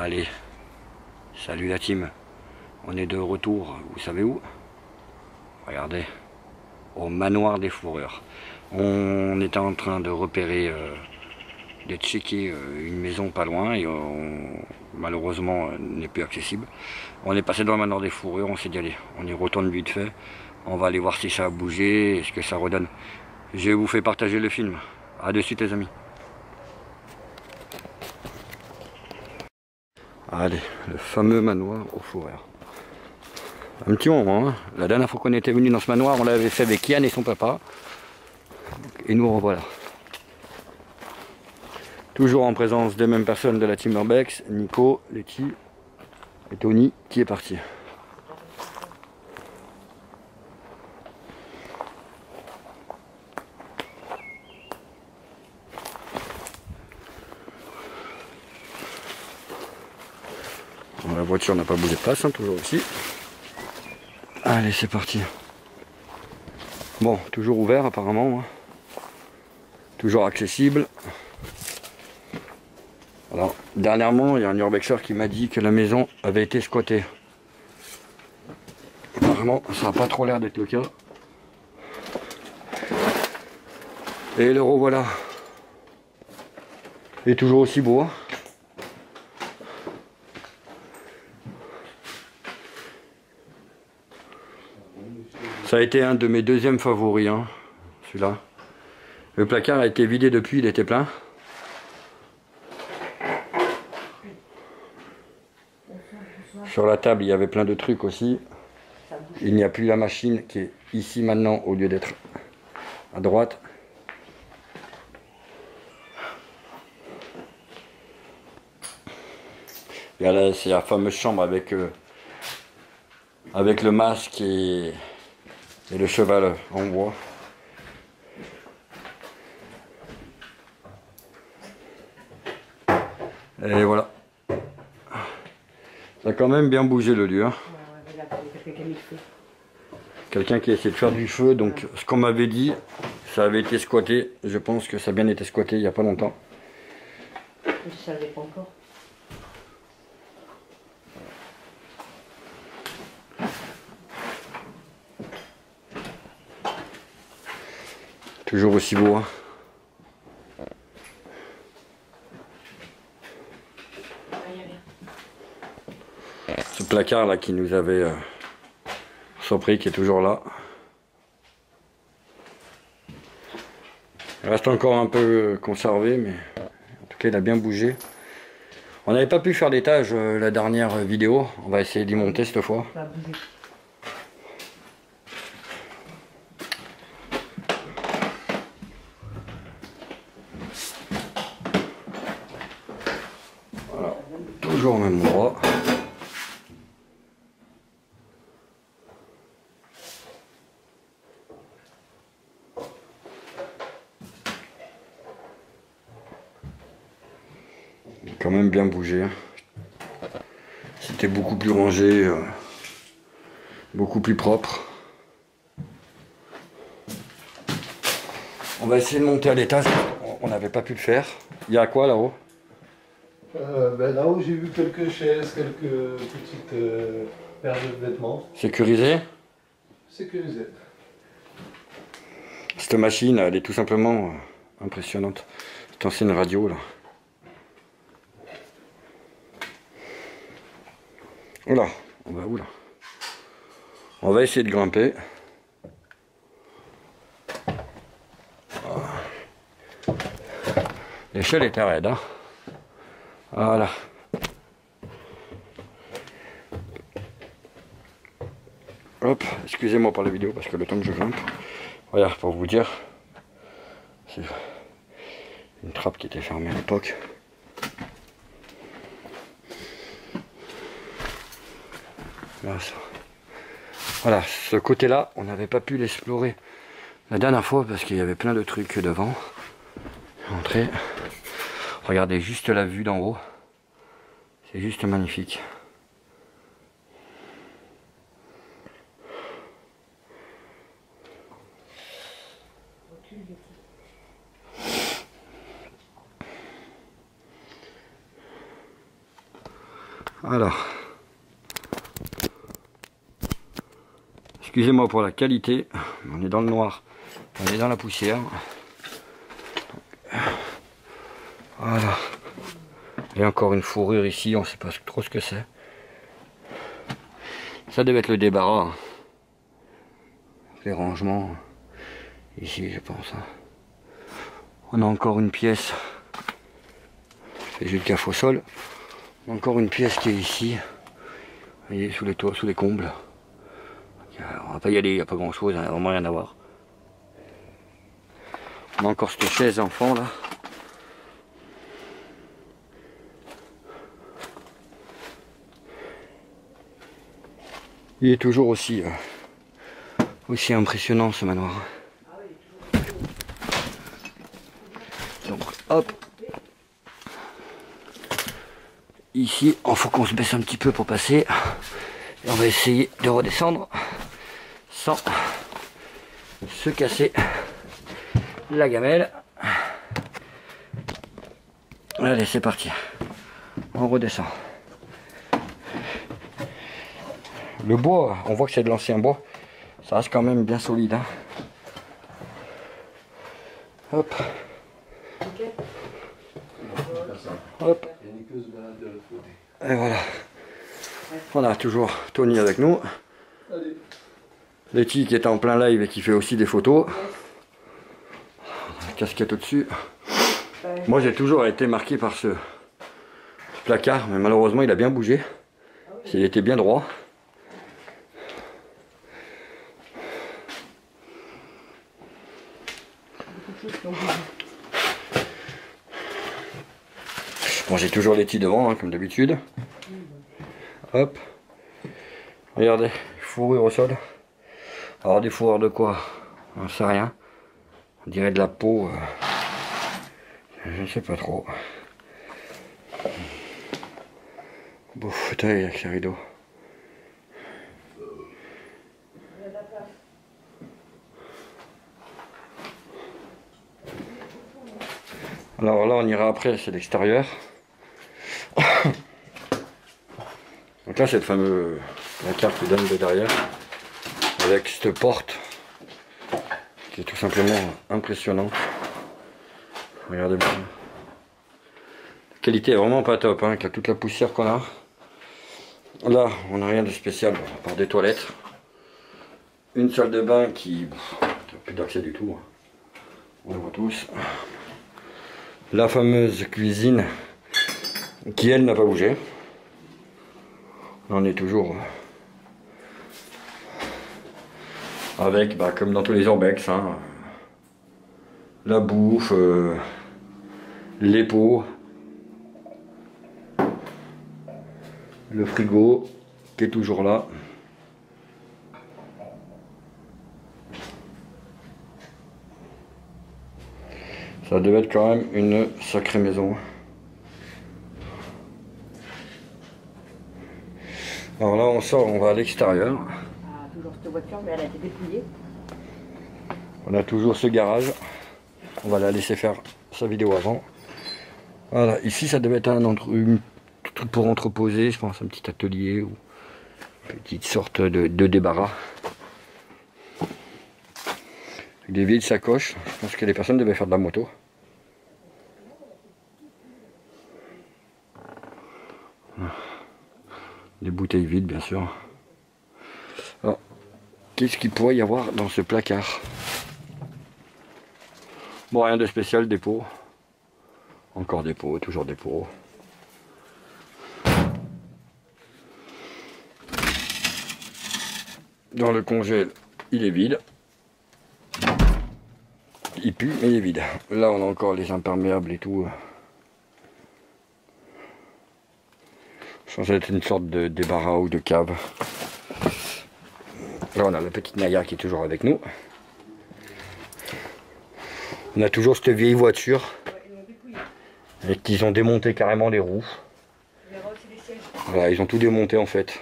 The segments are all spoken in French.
Allez, salut la team. On est de retour, vous savez où? Regardez, au manoir des Fourrures. On était en train de repérer, de checker une maison pas loin et malheureusement n'est plus accessible. On est passé dans le manoir des Fourrures, on s'est dit allez, on y retourne vite fait. On va aller voir si ça a bougé, ce que ça redonne. Je vous fais partager le film. A de suite les amis. Allez, le fameux manoir aux Fourrures. Un petit moment, hein. La dernière fois qu'on était venu dans ce manoir, on l'avait fait avec Yann et son papa. Et nous revoilà. Toujours en présence des mêmes personnes de la team Urbex, Nico, Letty et Tony qui est parti. Bon, la voiture n'a pas bougé de place, hein, toujours ici. Allez, c'est parti. Bon, toujours ouvert apparemment. Hein. Toujours accessible. Alors, dernièrement, il y a un urbexeur qui m'a dit que la maison avait été squattée. Apparemment, ça n'a pas trop l'air d'être le cas. Et le revoilà. Il est toujours aussi beau. Hein. Ça a été un de mes deuxièmes favoris, hein, celui-là. Le placard a été vidé depuis, il était plein. Sur la table, il y avait plein de trucs aussi. Il n'y a plus la machine qui est ici maintenant au lieu d'être à droite. Et là, c'est la fameuse chambre avec le masque et le cheval en bois. Et voilà. Ça a quand même bien bougé le lieu. Hein. Quelqu'un qui a essayé de faire du feu, donc ce qu'on m'avait dit, ça avait été squatté. Je pense que ça a bien été squatté il n'y a pas longtemps. Je ne savais pas encore. Toujours aussi beau. Hein. Ce placard là qui nous avait surpris, qui est toujours là. Il reste encore un peu conservé, mais en tout cas il a bien bougé. On n'avait pas pu faire l'étage la dernière vidéo. On va essayer d'y monter cette fois. Voilà, toujours au même endroit. Quand même bien bougé. C'était beaucoup plus rangé, beaucoup plus propre. On va essayer de monter à l'étage, on n'avait pas pu le faire. Il y a quoi là-haut? Là-haut j'ai vu quelques chaises, quelques petites paires de vêtements. Sécurisé? Sécurisé. Cette machine, elle est tout simplement impressionnante. Cette ancienne radio là. Oula, on va où là? On va essayer de grimper. L'échelle était raide, hein. Voilà. Hop, excusez-moi pour la vidéo parce que le temps que je grimpe. Regarde, pour vous dire, c'est une trappe qui était fermée à l'époque. Voilà, ce côté-là, on n'avait pas pu l'explorer la dernière fois parce qu'il y avait plein de trucs devant. Entrée. Regardez juste la vue d'en haut. C'est juste magnifique. Alors, excusez-moi pour la qualité, on est dans le noir, on est dans la poussière. Voilà. Et encore une fourrure ici, on ne sait pas trop ce que c'est. Ça devait être le débarras. Les rangements ici, je pense. On a encore une pièce. C'est juste gaffe au sol. Encore une pièce qui est ici. Vous voyez, sous les toits, sous les combles. On va pas y aller, il n'y a pas grand chose, il n'y a vraiment rien à voir. On a encore cette chaise enfant là. Il est toujours aussi impressionnant ce manoir. Donc hop. Ici, il faut qu'on se baisse un petit peu pour passer. Et on va essayer de redescendre sans se casser la gamelle. Allez, c'est parti. On redescend. Le bois, on voit que c'est de l'ancien bois. Ça reste quand même bien solide. Hein. Hop. Hop. Et voilà. On a toujours Tony avec nous. Letty qui est en plein live et qui fait aussi des photos. Casquette au-dessus. Moi j'ai toujours été marqué par ce placard, mais malheureusement il a bien bougé. Il était bien droit. Bon, j'ai toujours Letty devant, hein, comme d'habitude. Hop. Regardez, fourrure au sol. Alors des fourrures de quoi? On ne sait rien. On dirait de la peau. Je ne sais pas trop. Beau fauteuil avec ses rideaux. Alors là on ira après, c'est l'extérieur. Donc là c'est le fameux la carte qui donne de derrière. Avec cette porte qui est tout simplement impressionnante. Regardez bien. La qualité est vraiment pas top, hein, avec toute la poussière qu'on a. Là, on n'a rien de spécial, à part des toilettes. Une salle de bain qui n'a plus d'accès du tout. On le voit tous. La fameuse cuisine qui, elle, n'a pas bougé. On est toujours avec, comme dans tous les urbex, hein, la bouffe, les pots, le frigo qui est toujours là. Ça devait être quand même une sacrée maison. Alors là on sort, on va à l'extérieur. Toujours cette voiture, mais elle a été dépouillée. On a toujours ce garage. On va la laisser faire sa vidéo avant. Voilà, ici ça devait être un truc pour entreposer, je pense, un petit atelier ou une petite sorte de débarras. Des vieilles sacoches, je pense que les personnes devaient faire de la moto. Des bouteilles vides, bien sûr. Alors, qu'est-ce qu'il pourrait y avoir dans ce placard? Bon, rien de spécial, des pots. Encore des pots, toujours des pots. Dans le congèle, il est vide. Il pue, mais il est vide. Là, on a encore les imperméables et tout. Je pense que c'est une sorte de débarras ou de cave. Là, on a la petite Naya qui est toujours avec nous. On a toujours cette vieille voiture. Et qu'ils ont démonté carrément les roues. Voilà, ils ont tout démonté en fait.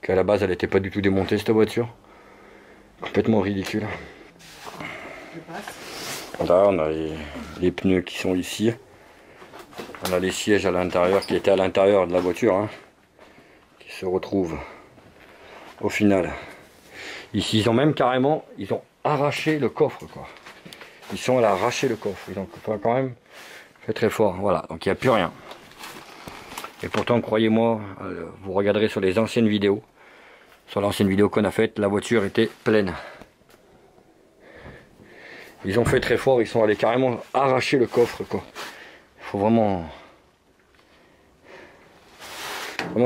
Qu'à la base, elle n'était pas du tout démontée cette voiture. Complètement ridicule. Là, on a les pneus qui sont ici. On a les sièges à l'intérieur qui étaient à l'intérieur de la voiture, hein, qui se retrouvent au final. Ici, ils ont même carrément, ils ont arraché le coffre, quoi. Ils sont allés arracher le coffre. Donc, il faut quand même faire très fort. Voilà, donc il n'y a plus rien. Et pourtant, croyez-moi, vous regarderez sur les anciennes vidéos, sur l'ancienne vidéo qu'on a faite, la voiture était pleine. Ils ont fait très fort, ils sont allés carrément arracher le coffre, quoi. Il faut vraiment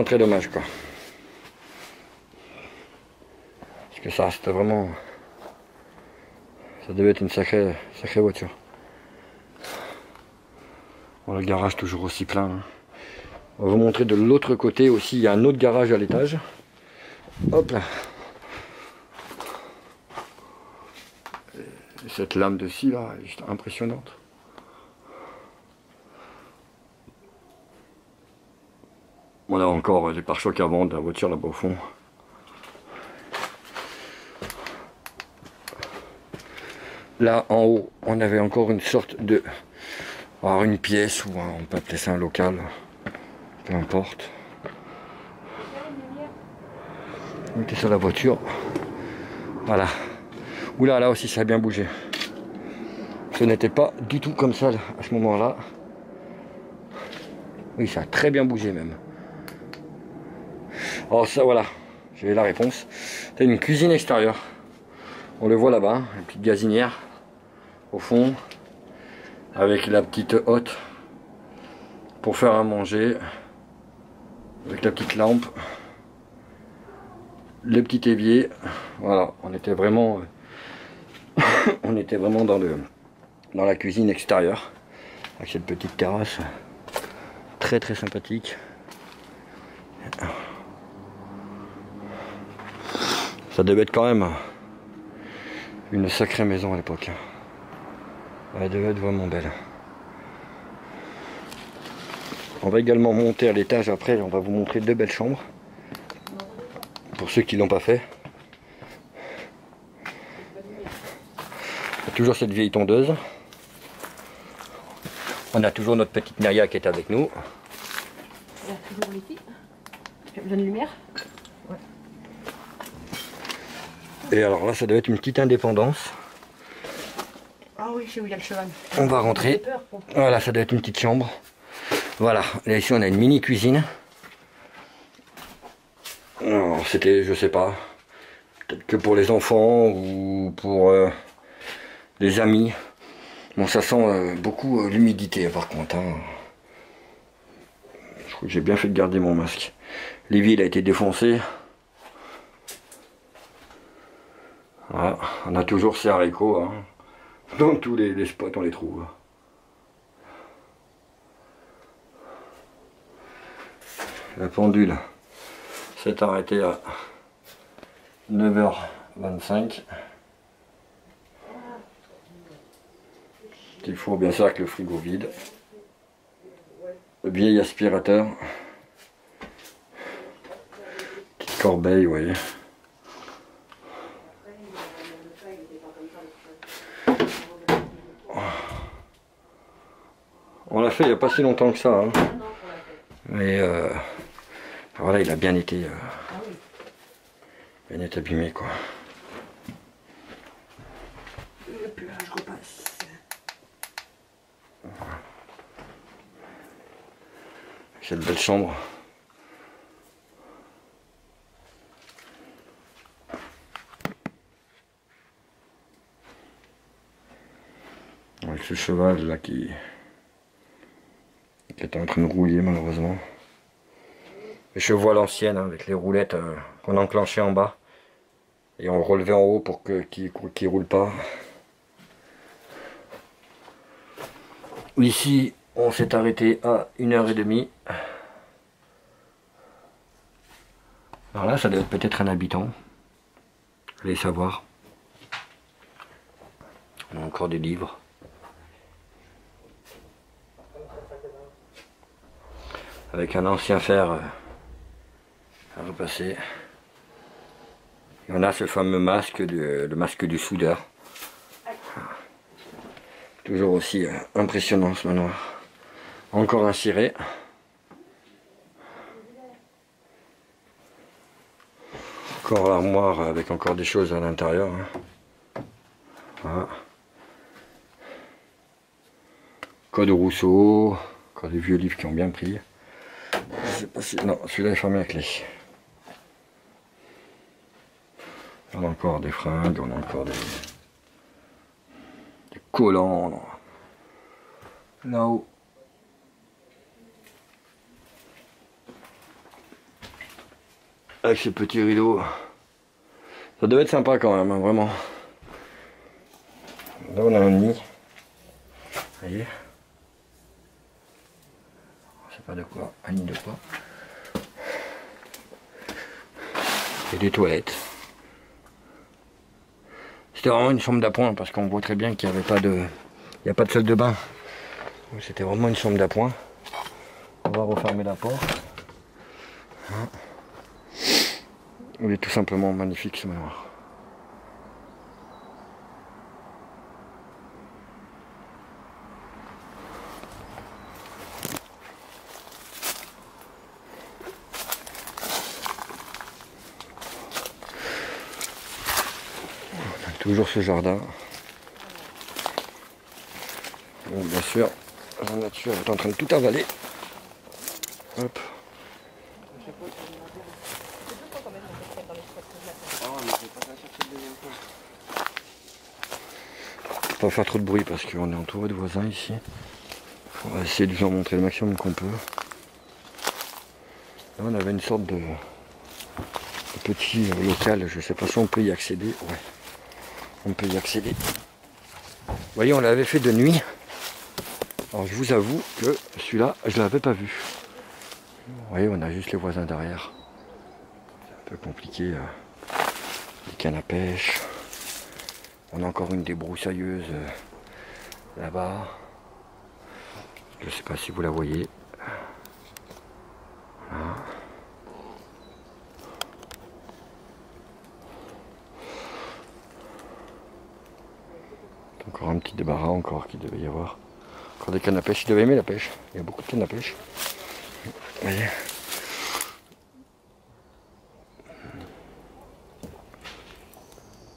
très dommage, quoi. Parce que ça, c'était vraiment, ça devait être une sacrée voiture. Bon, le garage toujours aussi plein, hein. On va vous montrer de l'autre côté aussi, il y a un autre garage à l'étage. Hop là. Et cette lame de scie là, est juste impressionnante. On a encore des pare-chocs avant de la voiture là-bas au fond. Là en haut, on avait encore une sorte de... Alors une pièce, ou on peut appeler ça un local. Peu importe. On était sur la voiture. Voilà. Oula, là aussi ça a bien bougé. Ce n'était pas du tout comme ça à ce moment-là. Oui, ça a très bien bougé même. Alors ça, voilà. J'ai la réponse. C'est une cuisine extérieure. On le voit là-bas, une petite gazinière au fond, avec la petite hotte pour faire à manger. Avec la petite lampe, le petit évier, voilà, on était vraiment dans la cuisine extérieure, avec cette petite terrasse, très sympathique. Ça devait être quand même une sacrée maison à l'époque. Elle devait être vraiment belle. On va également monter à l'étage après, on va vous montrer deux belles chambres. Pour ceux qui ne l'ont pas fait. Il y a toujours cette vieille tondeuse. On a toujours notre petite Neria qui est avec nous. Il y a toujours les filles. J'ai besoin de lumière. Ouais. Et alors là, ça doit être une petite indépendance. Ah oui, je sais où il y a le cheval. On va rentrer. Voilà, ça doit être une petite chambre. Voilà, là ici on a une mini cuisine. C'était, je sais pas, peut-être que pour les enfants ou pour les amis. Bon, ça sent beaucoup l'humidité par contre, hein. Je crois que j'ai bien fait de garder mon masque. L'évier il a été défoncé. Voilà, on a toujours ces haricots, hein. Dans tous les spots on les trouve. La pendule s'est arrêtée à 9h25. Il faut bien sûr avec le frigo vide. Le vieil aspirateur. Petite corbeille, vous voyez. On l'a fait il n'y a pas si longtemps que ça, hein. Mais voilà, il a bien été abîmé, quoi. Et puis là, je repasse. Cette belle chambre. Avec ce cheval là qui était en train de rouiller malheureusement. Les chevaux à l'ancienne, hein, avec les roulettes qu'on enclenchait en bas et on relevait en haut pour qu'ils ne roulent pas. Ici on s'est arrêté à 1h30. Alors là ça doit être peut-être un habitant. Allez savoir. On a encore des livres. Avec un ancien fer à repasser. Et on a ce fameux masque, le masque du soudeur. Toujours aussi impressionnant ce manoir. Encore un ciré. Encore l'armoire avec encore des choses à l'intérieur. Hein. Voilà. Code Rousseau. Encore des vieux livres qui ont bien pris. Je sais pas si... Non, celui-là est fermé à clé. On a encore des fringues, on a encore des collants. Là-haut. Avec ces petits rideaux. Ça devait être sympa quand même, hein, vraiment. Là on a un nid. Vous voyez, je sais pas de quoi, un nid de quoi. Et des toilettes. C'était vraiment une chambre d'appoint parce qu'on voit très bien qu'il n'y avait pas de. Il n'y a pas de salle de bain. C'était vraiment une chambre d'appoint. On va refermer la porte. Hein. Il est tout simplement magnifique ce manoir. On a toujours ce jardin. Bon, bien sûr, la nature est en train de tout avaler. Hop. Pas faire trop de bruit parce qu'on est entouré de voisins ici. On va essayer de vous en montrer le maximum qu'on peut. Là on avait une sorte de petit local, je sais pas si on peut y accéder. Ouais, on peut y accéder. Vous voyez, on l'avait fait de nuit. Alors je vous avoue que celui-là, je l'avais pas vu. Vous voyez, on a juste les voisins derrière. C'est un peu compliqué. Les cannes à pêche. On a encore une débroussailleuse là-bas. Je ne sais pas si vous la voyez. Voilà. Encore un petit débarras encore qu'il devait y avoir. Encore des cannes à pêche. Il devait aimer la pêche. Il y a beaucoup de cannes à pêche. Vous voyez.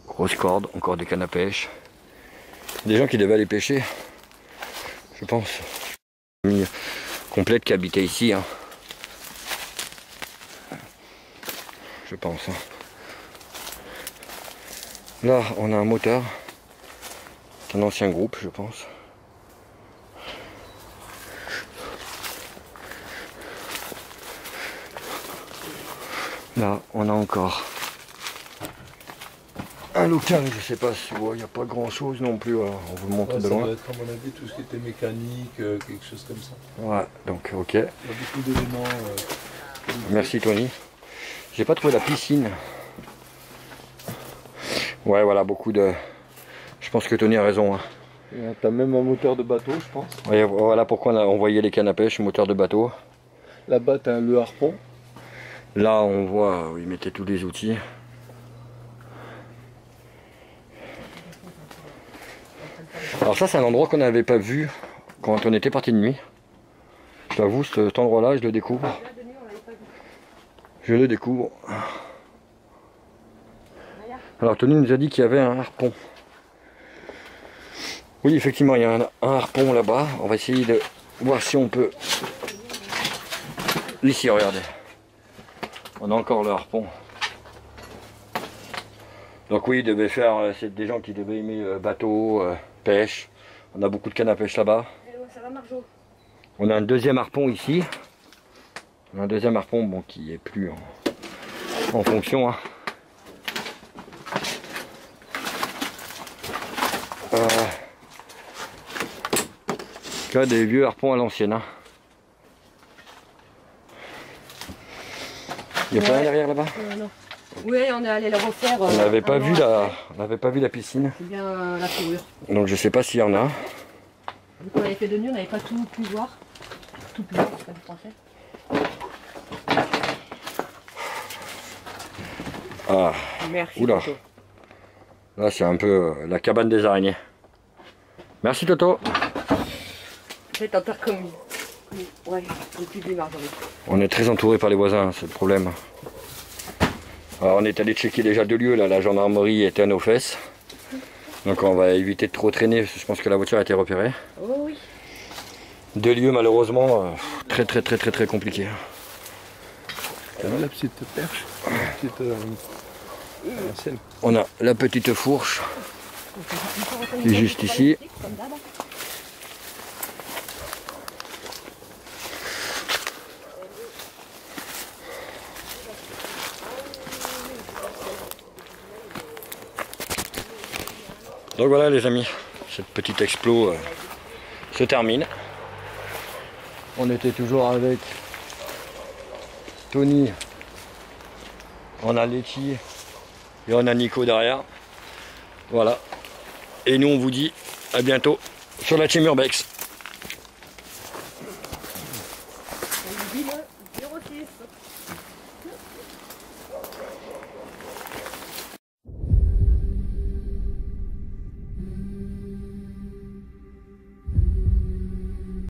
Grosse corde, encore des cannes à pêche. Des gens qui devaient aller pêcher, je pense. Une famille complète qui habitait ici. Hein. Je pense. Hein. Là, on a un moteur. C'est un ancien groupe, je pense. Là, on a encore un local, je sais pas si il n'y a pas grand chose non plus, on vous le montre de loin. Ça doit être à mon avis tout ce qui était mécanique, quelque chose comme ça. Ouais, donc ok. Il y a beaucoup d'éléments. Merci Tony. J'ai pas trouvé la piscine. Ouais, voilà, beaucoup de... Je pense que Tony a raison. Hein. T'as même un moteur de bateau, je pense. Ouais, voilà pourquoi on voyait les cannes à pêche, moteur de bateau. Là-bas, t'as le harpon. Là, on voit où ils mettaient tous les outils. Alors ça, c'est un endroit qu'on n'avait pas vu quand on était parti de nuit. Je t'avoue, cet endroit-là, je le découvre. Je le découvre. Alors Tony nous a dit qu'il y avait un harpon. Oui, effectivement, il y a un harpon là-bas. On va essayer de voir si on peut... Ici, regardez. On a encore le harpon. Donc oui, il devait faire... C'est des gens qui devaient aimer bateau, pêche. On a beaucoup de cannes à pêche là-bas. Ça va, Marjo? On a un deuxième harpon ici. On a un deuxième harpon bon, qui est plus en fonction. Hein. Là, des vieux harpons à l'ancienne. Hein. Il n'y a pas un derrière là-bas? Non. Oui, on est allé le refaire. On n'avait pas vu la piscine. C'est bien la fourrure. Donc je sais pas s'il y en a. Vu qu'on avait fait de nuit, on n'avait pas tout pu voir. Tout pu voir, c'est pas du français. Ah, Merci. oula. Toto. Là c'est un peu la cabane des araignées. Merci Toto. Je vais t'en faire commis. Ouais, un petit peu marge. On est très entouré par les voisins, c'est le problème. Alors on est allé checker déjà 2 lieux, là, la gendarmerie était à nos fesses. Donc on va éviter de trop traîner, parce que je pense que la voiture a été repérée. Oh oui. 2 lieux malheureusement, très compliqués. T'as vu la petite perche, la petite selle. On a la petite fourche qui est juste ici. Donc voilà les amis, cette petite explo se termine. On était toujours avec Tony, on a Letty et on a Nico derrière. Voilà. Et nous on vous dit à bientôt sur la team Urbex. On lui dit le 06.